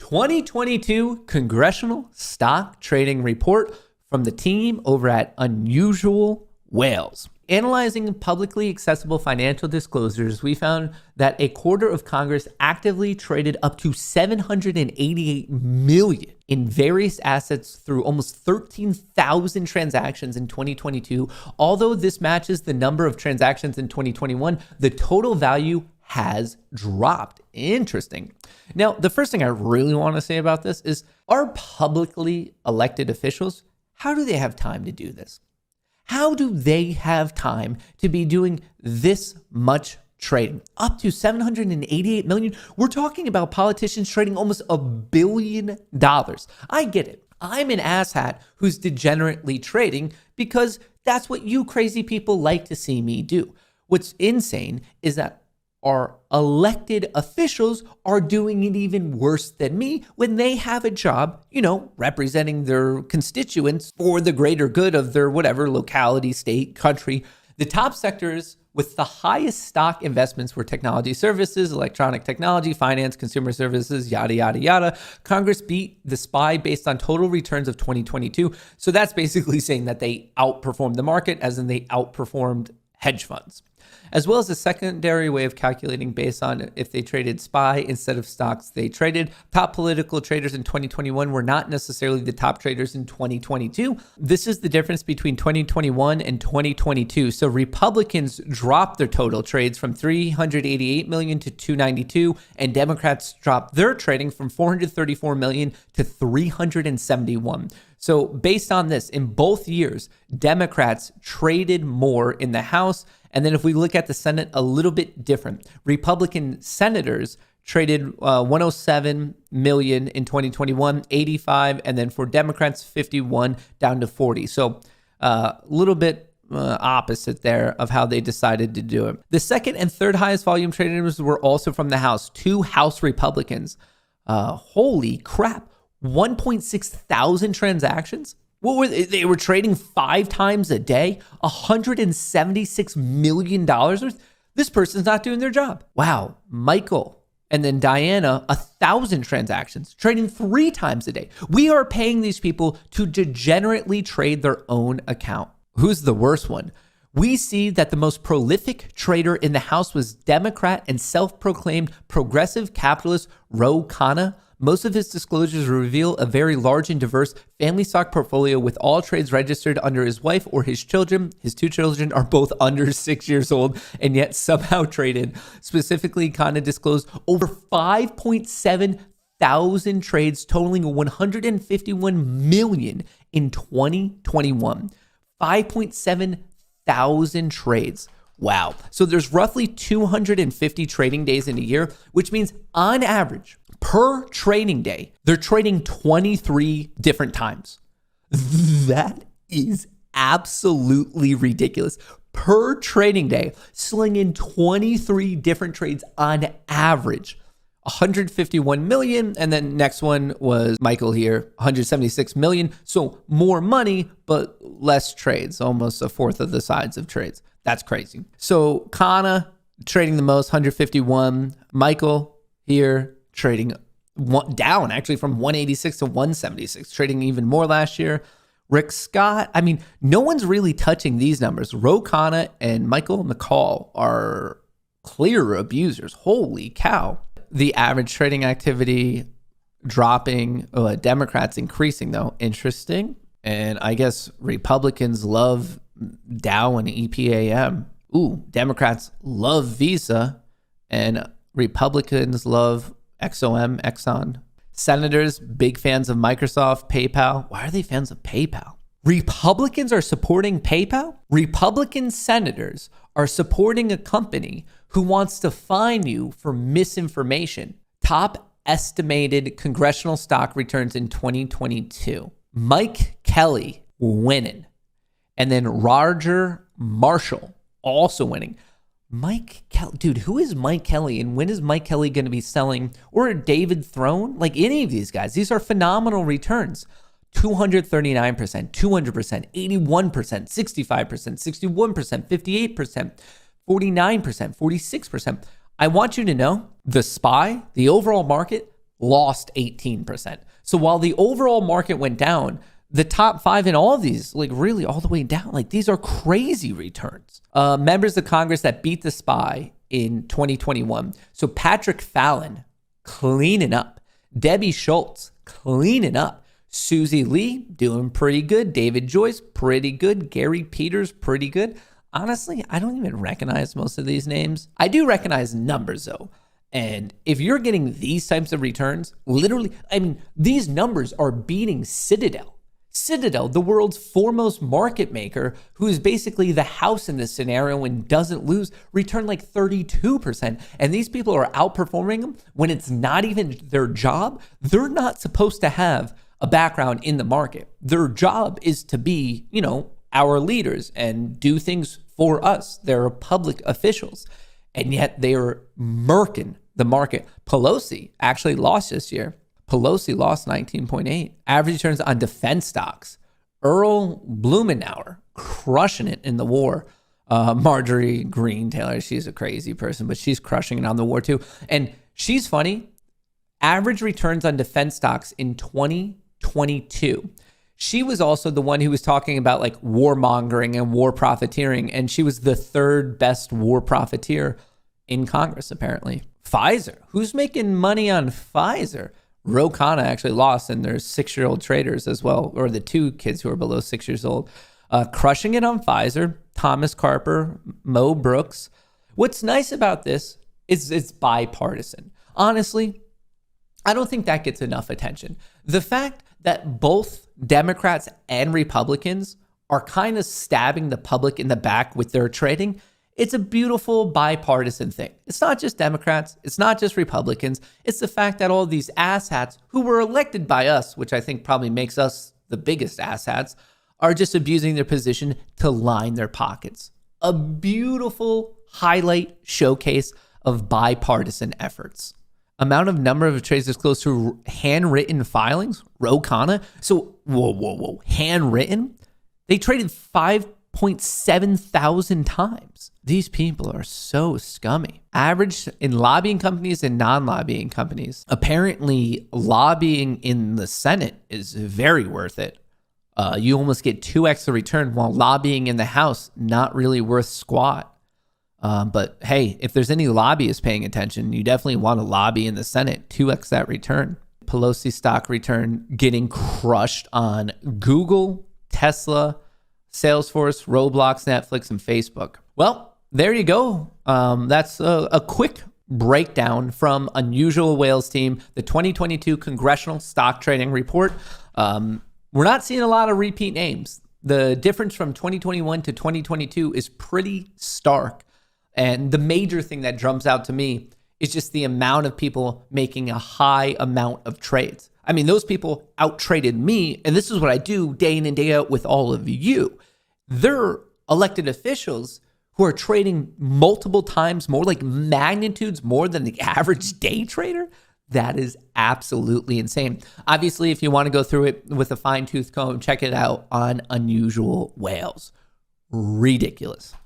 2022 Congressional Stock Trading Report from the team over at Unusual Whales. Analyzing publicly accessible financial disclosures, we found that a quarter of Congress actively traded up to $788 million in various assets through almost 13,000 transactions in 2022. Although this matches the number of transactions in 2021, the total value has dropped. Interesting. Now, the first thing I really want to say about this is, are publicly elected officials, how do they have time to do this? How do they have time to be doing this much trading? Up to $788 million. We're talking about politicians trading almost $1 billion. I get it. I'm an asshat who's degenerately trading because that's what you crazy people like to see me do. What's insane is that our elected officials are doing it even worse than me when they have a job, representing their constituents for the greater good of their whatever locality, state, country. The top sectors with the highest stock investments were technology services, electronic technology, finance, consumer services, yada, yada, yada. Congress beat the SPY based on total returns of 2022. So that's basically saying that they outperformed the market, as in they outperformed hedge funds, as well as a secondary way of calculating based on if they traded SPY instead of stocks they traded. Top political traders in 2021 were not necessarily the top traders in 2022. This is the difference between 2021 and 2022. So Republicans dropped their total trades from 388 million to 292, and Democrats dropped their trading from 434 million to 371. So based on this, in both years, Democrats traded more in the House. And then if we look at the Senate, a little bit different. Republican senators traded 107 million in 2021, 85, and then for Democrats, 51 down to 40. So a little bit opposite there of how they decided to do it. The second and third highest volume traders were also from the House, two House Republicans. Holy crap. 1.6 thousand transactions. What were they? They were trading 5 times a day, $176 million worth. This person's not doing their job. Wow. Michael and then Diana, 1,000 transactions, trading 3 times a day. We are paying these people to degenerately trade their own account. Who's the worst one? We see that the most prolific trader in the House was Democrat and self-proclaimed progressive capitalist Ro Khanna. Most of his disclosures reveal a very large and diverse family stock portfolio, with all trades registered under his wife or his children. His 2 children are both under 6 years old and yet somehow traded. Specifically, Khanna disclosed over 5.7 thousand trades totaling 151 million in 2021. 5.7 thousand trades. Wow. So there's roughly 250 trading days in a year, which means on average, per trading day, they're trading 23 different times. That is absolutely ridiculous. Per trading day, slinging 23 different trades on average. 151 million, and then next one was Michael here, 176 million. So more money, but less trades, almost a fourth of the size of trades. That's crazy. So Khanna trading the most, 151. Michael here trading down actually from 186 to 176, trading even more last year. Rick Scott, no one's really touching these numbers. Ro Khanna and Michael McCall are clear abusers. Holy cow. The average trading activity dropping, Democrats increasing though. Interesting. And I guess Republicans love Dow and EPAM. Democrats love Visa and Republicans love Exxon. Senators, big fans of Microsoft, PayPal. Why are they fans of PayPal? Republicans are supporting PayPal? Republican senators are supporting a company who wants to fine you for misinformation. Top estimated congressional stock returns in 2022. Mike Kelly winning. And then Roger Marshall also winning. Mike Kelly, dude, who is Mike Kelly, and when is Mike Kelly going to be selling, or David Throne? Like any of these guys, these are phenomenal returns. 239%, 200%, 81%, 65%, 61%, 58%, 49%, 46%. I want you to know the SPY, the overall market, lost 18%. So while the overall market went down, the top 5 in all of these, like really all the way down, like these are crazy returns. Members of Congress that beat the SPY in 2021. So Patrick Fallon, cleaning up. Debbie Schultz, cleaning up. Susie Lee, doing pretty good. David Joyce, pretty good. Gary Peters, pretty good. Honestly, I don't even recognize most of these names. I do recognize numbers though. And if you're getting these types of returns, literally, I mean, these numbers are beating Citadel. Citadel, the world's foremost market maker, who is basically the house in this scenario and doesn't lose, returned like 32%. And these people are outperforming them when it's not even their job. They're not supposed to have a background in the market. Their job is to be, our leaders and do things for us. They're public officials. And yet they are murking the market. Pelosi actually lost this year. Pelosi lost 19.8. Average returns on defense stocks. Earl Blumenauer crushing it in the war. Marjorie Green Taylor, she's a crazy person, but she's crushing it on the war too. And she's funny. Average returns on defense stocks in 2022. She was also the one who was talking about like warmongering and war profiteering. And she was the third best war profiteer in Congress, apparently. Pfizer. Who's making money on Pfizer? Ro Khanna actually lost, and there's 6-year-old traders as well, or the 2 kids who are below 6 years old. Crushing it on Pfizer, Thomas Carper, Mo Brooks. What's nice about this is it's bipartisan. Honestly, I don't think that gets enough attention. The fact that both Democrats and Republicans are kind of stabbing the public in the back with their trading, it's a beautiful bipartisan thing. It's not just Democrats. It's not just Republicans. It's the fact that all these asshats who were elected by us, which I think probably makes us the biggest asshats, are just abusing their position to line their pockets. A beautiful highlight showcase of bipartisan efforts. Amount of number of trades disclosed through handwritten filings, Ro Khanna. So, whoa. Handwritten? They traded 5.7 thousand times. These people are so scummy. Average in lobbying companies and non-lobbying companies. Apparently, lobbying in the Senate is very worth it. You almost get 2x the return, while lobbying in the House, not really worth squat. But hey, if there's any lobbyists paying attention, you definitely want to lobby in the Senate, 2x that return. Pelosi stock return getting crushed on Google, Tesla, Salesforce, Roblox, Netflix, and Facebook. Well, there you go. That's a quick breakdown from Unusual Whales team, the 2022 Congressional Stock Trading Report. We're not seeing a lot of repeat names. The difference from 2021 to 2022 is pretty stark. And the major thing that jumps out to me is just the amount of people making a high amount of trades. I mean, those people out-traded me, and this is what I do day in and day out with all of you. They're elected officials who are trading multiple times more, like magnitudes more than the average day trader. That is absolutely insane. Obviously, if you want to go through it with a fine-tooth comb, check it out on Unusual Whales. Ridiculous.